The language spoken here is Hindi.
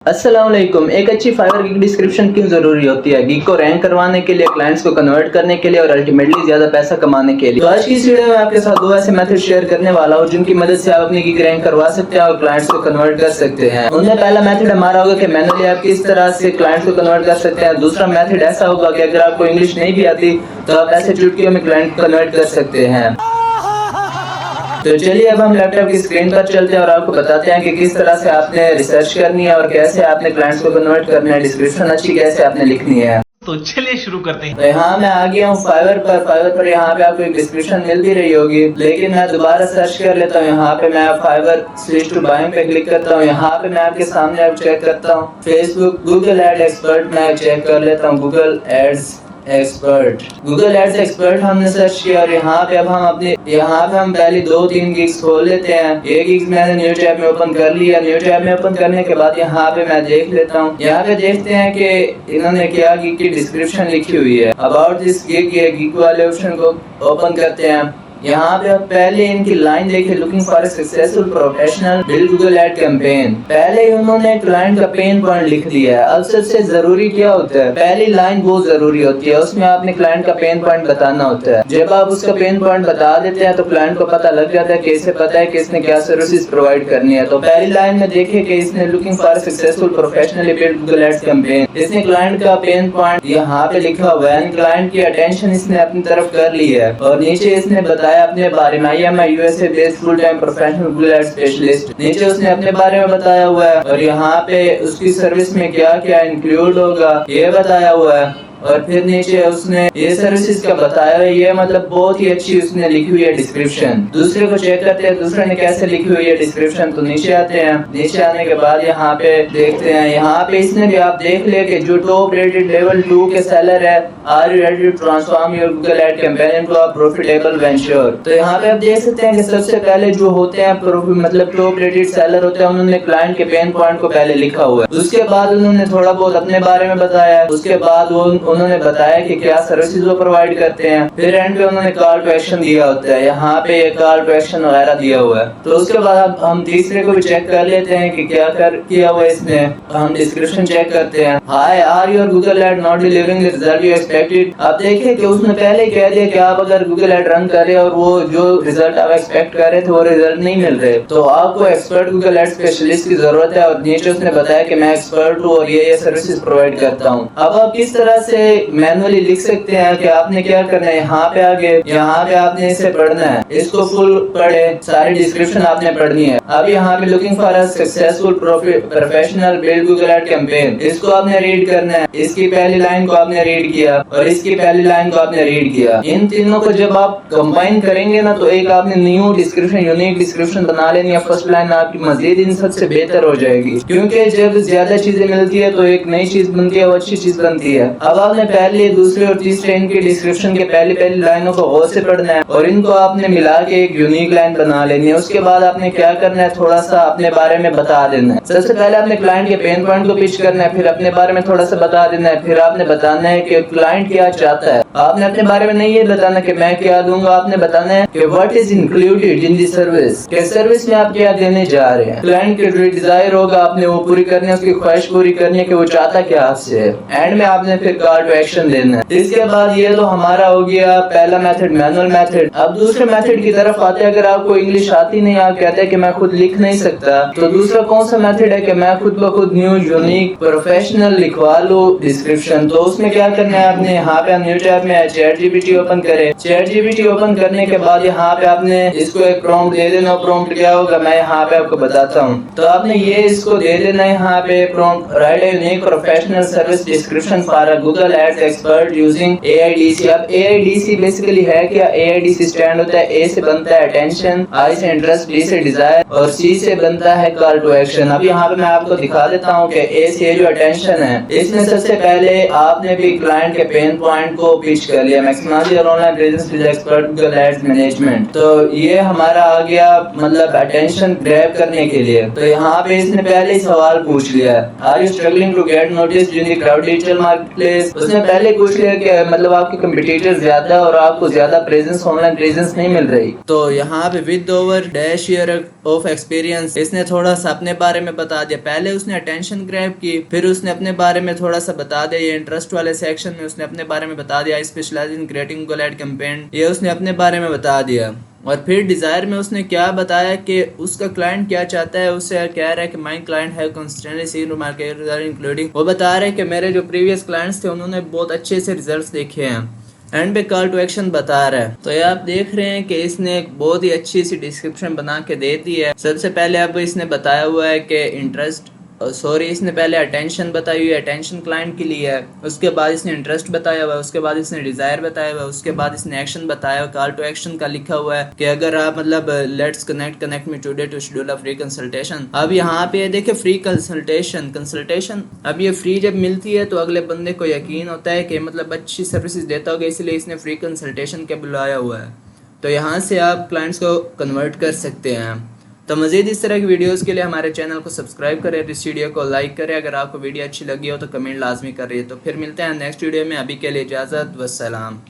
अस्सलामुअलैकुम। एक अच्छी फाइवर गिग डिस्क्रिप्शन क्यों जरूरी होती है? गिग को रैंक करवाने के लिए, क्लाइंट्स को कन्वर्ट करने के लिए और अल्टीमेटली ज्यादा पैसा कमाने के लिए। तो आज की इस वीडियो में आपके साथ दो ऐसे मेथड शेयर करने वाला हूँ जिनकी मदद से आप अपनी गिग रैंक करवा सकते हैं और क्लाइंट्स को कन्वर्ट कर सकते हैं। उनमें पहला मेथड हमारा होगा कि मैनुअली आप किस तरह से क्लाइंट्स को कन्वर्ट कर सकते हैं। दूसरा मेथड ऐसा होगा कि अगर आपको इंग्लिश नहीं भी आती तो आप ऐसे चुटकियों में क्लाइंट को कन्वर्ट कर सकते हैं। तो चलिए अब हम लैपटॉप की स्क्रीन पर चलते हैं और आपको बताते हैं कि किस तरह से आपने रिसर्च करनी है और कैसे आपने क्लाइंट्स को कन्वर्ट करना है, डिस्क्रिप्शन अच्छी कैसे आपने लिखनी है। तो चलिए शुरू करते हैं। तो यहाँ मैं आ गया हूँ फाइवर पर यहाँ पे आपको एक डिस्क्रिप्शन मिल भी रही होगी, लेकिन मैं दोबारा सर्च कर लेता हूँ। यहाँ पे मैं फाइवर स्विच टू बाइंग पे क्लिक करता हूँ। यहाँ पे मैं आपके सामने अब चेक करता हूँ फेसबुक गूगल एड एक्सपर्ट में चेक कर लेता हूँ। गूगल एड्स एक्सपर्ट हमने सर्च किया और यहाँ पे हम पहले 2-3 गिग्स खोल लेते हैं। एक गिग्स मैंने न्यू टैब में ओपन कर लिया। न्यू टैब में ओपन करने के बाद यहाँ पे मैं देख लेता हूँ। यहाँ पे देखते हैं कि इन्होंने क्या गिग की डिस्क्रिप्शन लिखी हुई है। अबाउट दिस गिग, ये गिग वाले ऑप्शन को ओपन करते हैं। यहाँ पे आप पहले इनकी लाइन देखिए, looking for a successful professional build Google ad campaign. पहले ही उन्होंने क्लाइंट का पेन पॉइंट लिख दिया है। अब सबसे जरूरी क्या होता है, पहली लाइन बहुत जरूरी होती है, उसमें आपने क्लाइंट का पेन पॉइंट बताना होता है। जब आप उसका पेन पॉइंट बता देते हैं तो क्लाइंट को पता लग जाता है कि इसे पता है कि इसने क्या सर्विसेज प्रोवाइड करनी है। तो पहली लाइन में देखिए कि इसने looking for a successful professionally build Google ads campaign, इसने क्लाइंट का पेन पॉइंट यहाँ पे लिखा हुआ है। क्लाइंट की अटेंशन इसने अपनी तरफ कर ली है और नीचे इसने बताया अपने बारे में, I am USA based full time professional Google ad specialist. नीचे उसने अपने बारे में बताया हुआ है और यहाँ पे उसकी सर्विस में क्या क्या इंक्लूड होगा ये बताया हुआ है। और फिर नीचे उसने ये सर्विसेज का बताया है। ये मतलब बहुत ही अच्छी उसने लिखी हुई है डिस्क्रिप्शन। दूसरे को चेक करते हैं दूसरे ने कैसे लिखी हुई है डिस्क्रिप्शन। तो नीचे आते हैं, नीचे आने के बाद यहाँ पे देखते हैं, यहाँ पे इसने भी आप देख ले कि जो टॉप रेटेड लेवल 2 के सेलर है, are you ready to transform your Google ad campaign into a profitable venture. तो यहाँ पे आप देख सकते हैं कि सबसे पहले जो होते हैं मतलब टॉप रेटेड सेलर होते हैं, उन्होंने क्लाइंट के पेन पॉइंट को पहले लिखा हुआ है। उसके बाद उन्होंने थोड़ा बहुत अपने बारे में बताया। उसके बाद उन्होंने बताया कि क्या सर्विसेज वो प्रोवाइड करते हैं। फिर एंड पे उन्होंने कॉल टू एक्शन दिया होता है, यहाँ पे ये कॉल टू एक्शन वगैरह दिया हुआ है। तो उसके बाद हम तीसरे को भी चेक कर लेते हैं कि क्या किया हुआ इसने। हम डिस्क्रिप्शन चेक करते हैं, why are your Google ad not delivering the result you expected. आप देखिए कि उसने पहले ही कह दिया कि आप अगर गूगल एड रन कर रहे और वो जो रिजल्ट आप एक्सपेक्ट कर रहे थे वो रिजल्ट नहीं मिल रहे, तो आपको एक्सपर्ट गूगल एड स्पेशलिस्ट की जरूरत है। और नीचे उसने बताया कि मैं एक्सपर्ट हूँ और ये सर्विसेज प्रोवाइड करता हूँ। अब आप किस तरह से मैनुअली लिख सकते हैं कि आपने क्या करना है, यहाँ पे आगे यहाँ पे आपने इसे पढ़ना है, इसको फुल पढ़े, सारी डिस्क्रिप्शन आपने पढ़नी है। अब यहाँ पे looking for a successful professional build Google ad campaign, इसको आपने रीड करना है। इसकी पहली लाइन को आपने रीड किया और इसकी पहली लाइन को आपने रीड किया। इन तीनों को जब आप कंबाइन करेंगे ना तो एक आपने न्यू डिस्क्रिप्शन, यूनिक डिस्क्रिप्शन बना लेनी है। फर्स्ट लाइन आपकी मजीद इन सबसे बेहतर हो जाएगी, क्योंकि जब ज्यादा चीजें मिलती है तो एक नई चीज बनती है, वो अच्छी चीज बनती है। अब आपने पहले दूसरे और तीसरे इनके डिस्क्रिप्शन के पहली लाइनों को गौर से पढ़ना है और इनको आपने मिला के एक यूनिक लाइन बना लेनी है। उसके बाद आपने क्या करना है, थोड़ा सा अपने बारे में बता देना है। सबसे पहले आपने क्लाइंट के पेन पॉइंट को पिच करना है, फिर अपने बारे में थोड़ा सा बता देना है। फिर आपने बताना है कि क्लाइंट क्या चाहता है। आपने अपने बारे में नहीं ये बताना कि मैं क्या दूंगा, आपने बताना है कि what is included in the service, कि सर्विस में आप क्या देने जा रहे हैं। क्लाइंट के जो डिजायर होगा आपने वो पूरी करनी है, उसकी ख्वाहिश पूरी करनी है कि वो चाहता क्या आपसे। एंड में आपने फिर कॉल टू एक्शन देना है। इसके बाद ये तो हमारा हो गया पहला मेथड, मैनुअल मेथड। अब दूसरे मेथड की तरफ आते हैं। अगर आपको इंग्लिश आती नहीं, आप कहते हैं कि मैं खुद लिख नहीं सकता, तो दूसरा कौन सा मेथड है कि मैं खुद ब खुद न्यू यूनिक प्रोफेशनल लिखवा लो डिस्क्रिप्शन। तो उसमें क्या करना है, आपने यहाँ पे न्यू टैब में चैट जीपीटी ओपन करें। चैट जीपीटी ओपन करने के बाद यहाँ पे आपने इसको एक प्रॉम्प्ट दे देना। प्रॉम्प्ट क्या होगा मैं यहाँ पे आपको बताता हूँ। तो आपने ये इसको दे देना है यहाँ पे prompt, write a unique professional service description for a Google ads expert using AIDC। अब AIDC बेसिकली है क्या, AIDC स्टैंड होता है, A से बनता है अटेंशन, I से इंटरेस्ट, D से डिजायर और C से बनता है कॉल टू एक्शन। अब यहाँ पे मैं आपको दिखा देता हूँ कि A से जो अटेंशन है, इसमें सबसे पहले आपने भी क्लाइंट के पेन पॉइंट को पिच कर लिया, maximise your online presence with expert Google ads management. तो ये हमारा आ गया मतलब अटेंशन ग्रैब करने के लिए। तो यहाँ पे इसने पहले ही सवाल पूछ लिया, are you struggling to get notice in the crowd digital marketplace. उसने पहले पूछ लिया कि मतलब आपके कंपटीटर ज्यादा और आपको ज्यादा प्रेजेंस, ऑनलाइन प्रेजेंस नहीं मिल रही। तो यहाँ पे with over dash year of experience इसने थोड़ा सा अपने बारे में बता दिया। पहले उसने अटेंशन ग्रैब की, फिर उसने अपने बारे में थोड़ा सा बता दिया। ये इंटरेस्ट वाले सेक्शन में उसने अपने बारे में बता दिया। Specialise in creating Google ad campaign, ये उसने अपने बारे में बता दिया। और फिर डिजायर में उसने क्या बताया कि उसका क्लाइंट क्या चाहता है। उससे कह रहा है कि माय क्लाइंट है कंसिस्टेंटली सीन मार्केट इंक्लूडिंग, वो बता रहे हैं कि मेरे जो प्रीवियस क्लाइंट्स थे उन्होंने बहुत अच्छे से रिजल्ट्स देखे हैं। एंड पे कॉल टू एक्शन बता रहा है। तो ये आप देख रहे हैं कि इसने एक बहुत ही अच्छी सी डिस्क्रिप्शन बना के दे दी है। सबसे पहले अब इसने बताया हुआ है कि इंटरेस्ट इसने पहले अटेंशन बताई हुई है, अटेंशन क्लाइंट के लिए है। उसके बाद इसने इंटरेस्ट बताया हुआ है, उसके बाद इसने डिजायर बताया हुआ है, उसके बाद इसने एक्शन बताया हुआ, कॉल टू एक्शन का लिखा हुआ है कि अगर आप मतलब let's connect me today to schedule a free consultation. अब यहाँ पे देखिए फ्री कंसल्टेशन अब ये फ्री जब मिलती है तो अगले बंदे को यकीन होता है कि मतलब अच्छी सर्विसेज देता होगा, इसलिए इसने फ्री कंसल्टेशन के बुलाया हुआ है। तो यहाँ से आप क्लाइंट्स को कन्वर्ट कर सकते हैं। तो मज़ीद इस तरह की वीडियोस के लिए हमारे चैनल को सब्सक्राइब करें, इस वीडियो को लाइक करें। अगर आपको वीडियो अच्छी लगी हो तो कमेंट लाजमी करिए। तो फिर मिलते हैं नेक्स्ट वीडियो में, अभी के लिए इजाज़त, वस्सलाम।